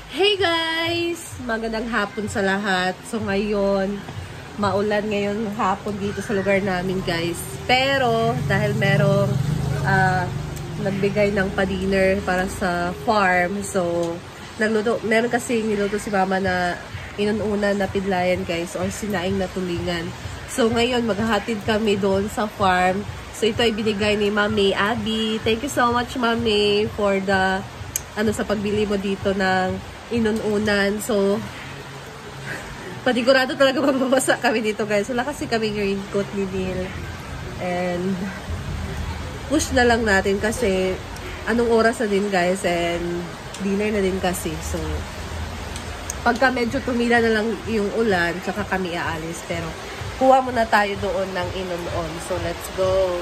Hey guys! Magandang hapon sa lahat. So ngayon, maulan ngayon hapon dito sa lugar namin guys. Pero dahil merong nagbigay ng pa-dinner para sa farm. So meron kasi niluto si mama na inununan na pidlayan guys or sinaing na tulingan. So ngayon maghahatid kami doon sa farm. So ito ay binigay ni Mami Abby. Thank you so much Mami for the sa pagbili mo dito ng inununan. So panigurado talaga mababasa kami dito guys. Wala kasi kami raincoat ni Neil. And push na lang natin kasi anong oras na din guys and dinner na din kasi. So pagka medyo tumila na lang yung ulan, tsaka kami aalis. Pero kuha muna tayo doon ng inunon. So let's go.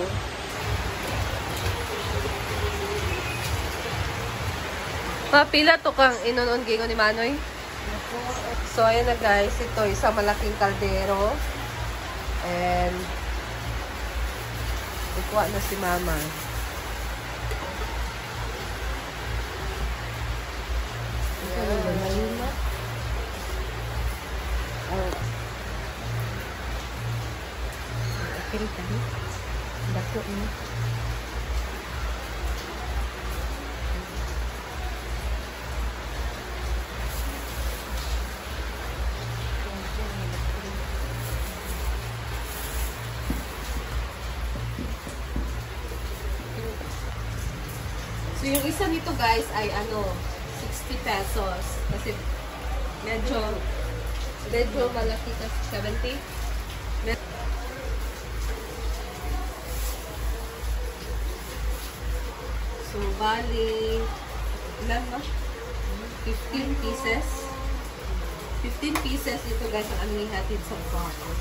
Pila to kang inunon gingo ni Manoy. So ayan na guys, ito isang malaking kaldero. And ikuha na si mama. Dako ni. So yung isa nito guys ay 60 pesos kasi medyo malaki kasi 70. So bali ilan ba? 15 pieces. 15 pieces ito guys ang aming hatid sa farm.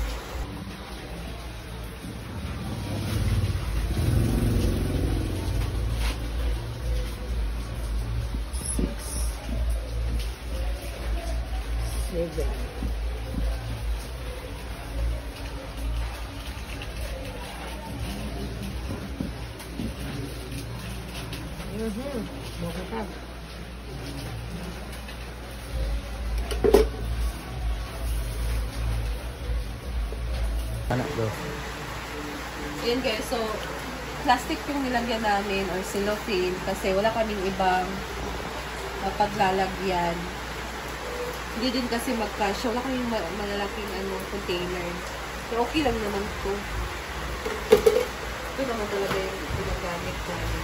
Anak bro. Ayan guys, so plastic yung nilagyan namin or cellophane kasi wala kaming ibang paglalagyan. Hindi din kasi magkasya. Wala kaming malalaking container. So okay lang naman ito. Ito naman talaga yung ginagamit namin.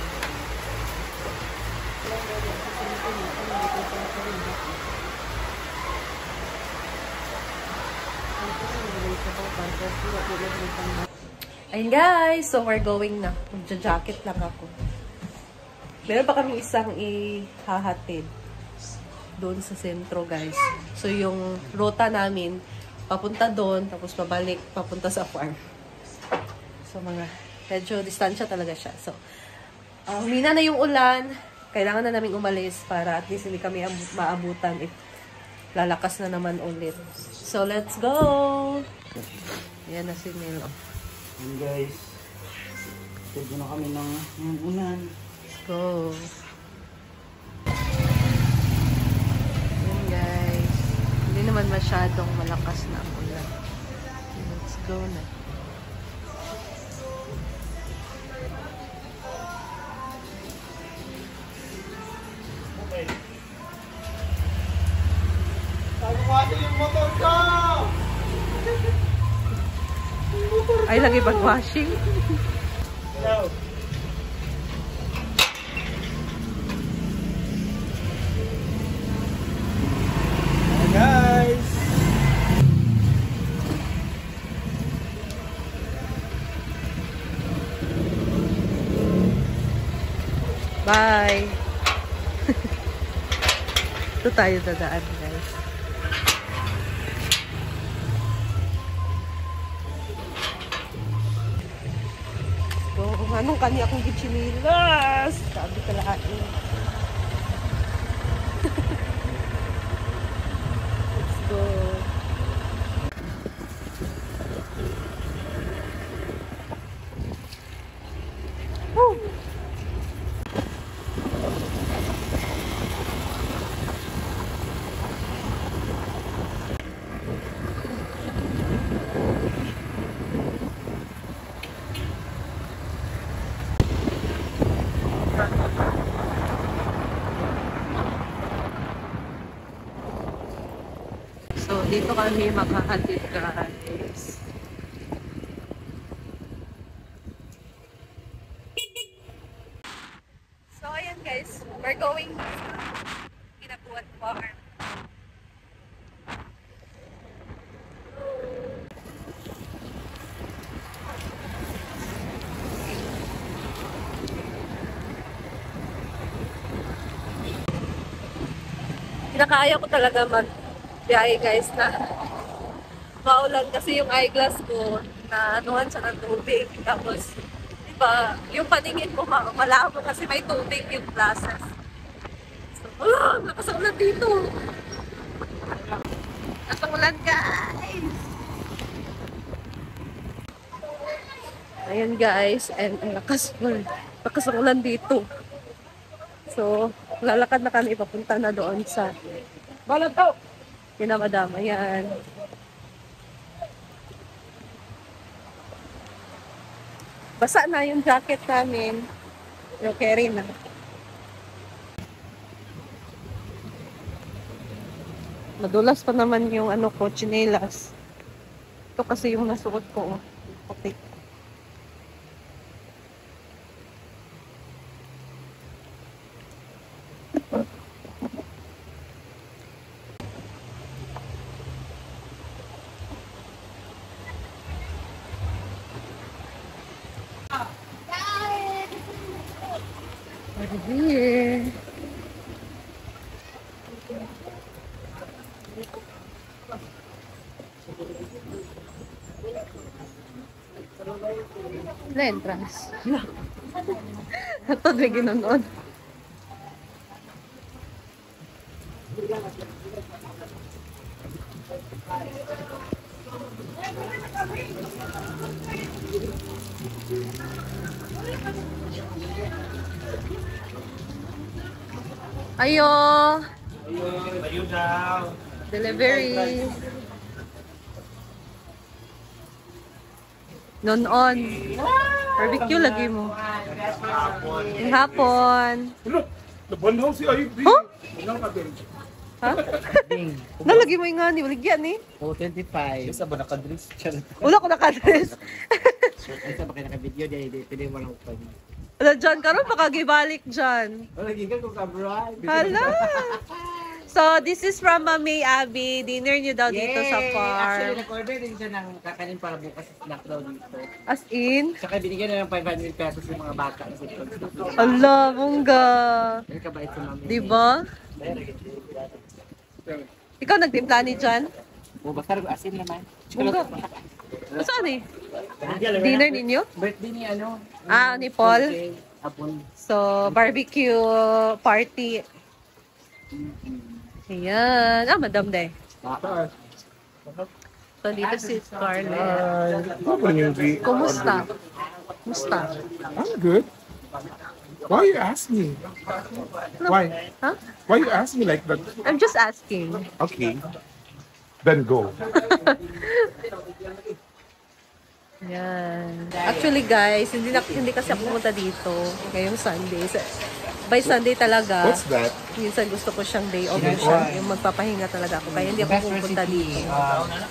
Ayun guys, so we're going na. Magja-jacket lang ako. Meron pa kami isang ihahatid doon sa sentro guys. So yung rota namin, papunta doon, tapos pabalik, papunta sa farm. So medyo distansya talaga siya. So, humina na yung ulan. Kailangan na namin umalis para at least hindi kami maabutan if lalakas na naman ulit. So, let's go! Ayan na si Nilo. And guys, pwede na kami ng unan. Let's go! Ayan guys. Hindi naman masyadong malakas na ang ulan. Let's go na. Yung motor ko! Ay, lagi pag-washing. Hello. Hi guys! Bye! Ito tayo dadaan guys. Anong kanya akong gichinilas? Sabi ka lahat eh. Let's go. Woo! So, dito kami maghahatid, guys. So, ayan guys. We're going to Kinabuan Farm. Kinakaya ko talaga mag-biyahe guys na maulan kasi yung eyeglass ko na anuhan siya ng tubig. Tapos, diba, yung paningin mo malabo kasi may tubig yung glasses. So, lakas ang ulan dito. Lakas ang ulan guys. Ayan guys, and ang lakas ang ulan dito. So, lalakad na kami papunta na doon sa Balataw. Madam, ayan. Basa na yung jacket namin. Pero carry na. Madulas pa naman yung ano ko, chinelas. Ito kasi yung nasuot ko. Okay. Here. Na entrance. Ito na ginoon. Ayo. Ayo daw. Delivery. Non-on. Barbecue lagi mo. Yung hapon. Look, the bundle si Ayub. Huh? Ilang ka din? Ha? Nalagi mo yung nga ni. Waligyan eh. 425. Isa ba nakadress? Wala ko nakadress. Isa ba kayo naka-video dahil pwede mo lang pag... Wala dyan ka rin. Makagibalik dyan. Wala, gigan ko ka-bride. Hala. So, this is from Mami Abby. Dinner niyo daw dito sa Actually, farm. nag-order din siya ng kakanin para bukas snack daw dito. As in? Saka binigyan na ng 500 pesos yung mga bata. Ala, bongga. May kabait sa mami. Diba? Ikaw nagtimpla ni John? O, basta asin naman. Bongga. Saan eh? Dinner ninyo? Birthday ni ano? Ah, ni Paul? Apple. So, barbecue party. Ayan. Ah, Madam Day. So, dito si Scarlett. Kumusta? Kumusta? I'm good. Why you ask me? Why? Huh? Why you ask me like that? I'm just asking. Okay. Then go. Yan. Actually guys, hindi kasi ako pumunta dito ngayong Sunday. By Sunday talaga. What's that? Minsan gusto ko siyang day off siya. Yung magpapahinga talaga ako. Kaya hindi ako pupunta dito.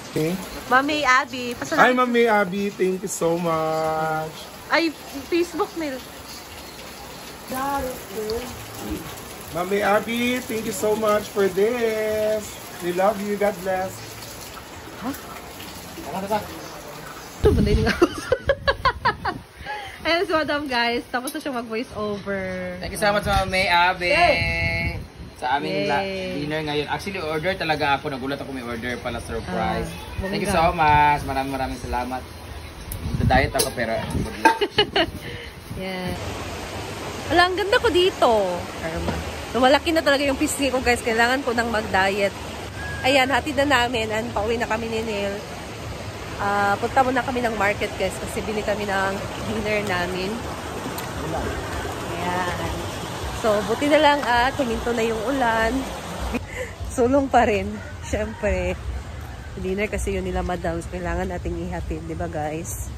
Okay. Mami Abby, Hi, pasalamat. Mami Abby. Thank you so much. Ay, Facebook nila. Mami Abby, thank you so much for this. We love you. God bless. Ito ba na yung Ayan si Madam guys. Tapos na siyang mag-voice over. Thank you so much sa May Abe. Sa aming Yay. dinner ngayon. Actually, order talaga ako. Nagulat ako may order pala, surprise. Ah, Thank you bongga. so much. Maraming salamat. Diet ako pero Yeah. Wala, ang ganda ko dito. Lumalaki na talaga yung pisngi ko guys. Kailangan ko nang mag-diet. Ayan, hatid na namin. And pauwi na kami ni Neil. Punta muna kami ng market guys. Kasi bili kami ng dinner namin. Ayan. So, buti na lang at huminto na yung ulan. Sulong pa rin. Siyempre. Dinner kasi yun nila madams. Kailangan nating ihatid. Diba guys?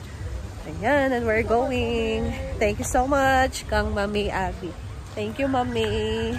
Ayan, and we're going. Thank you so much, Kang Mami Abby. Thank you, Mami.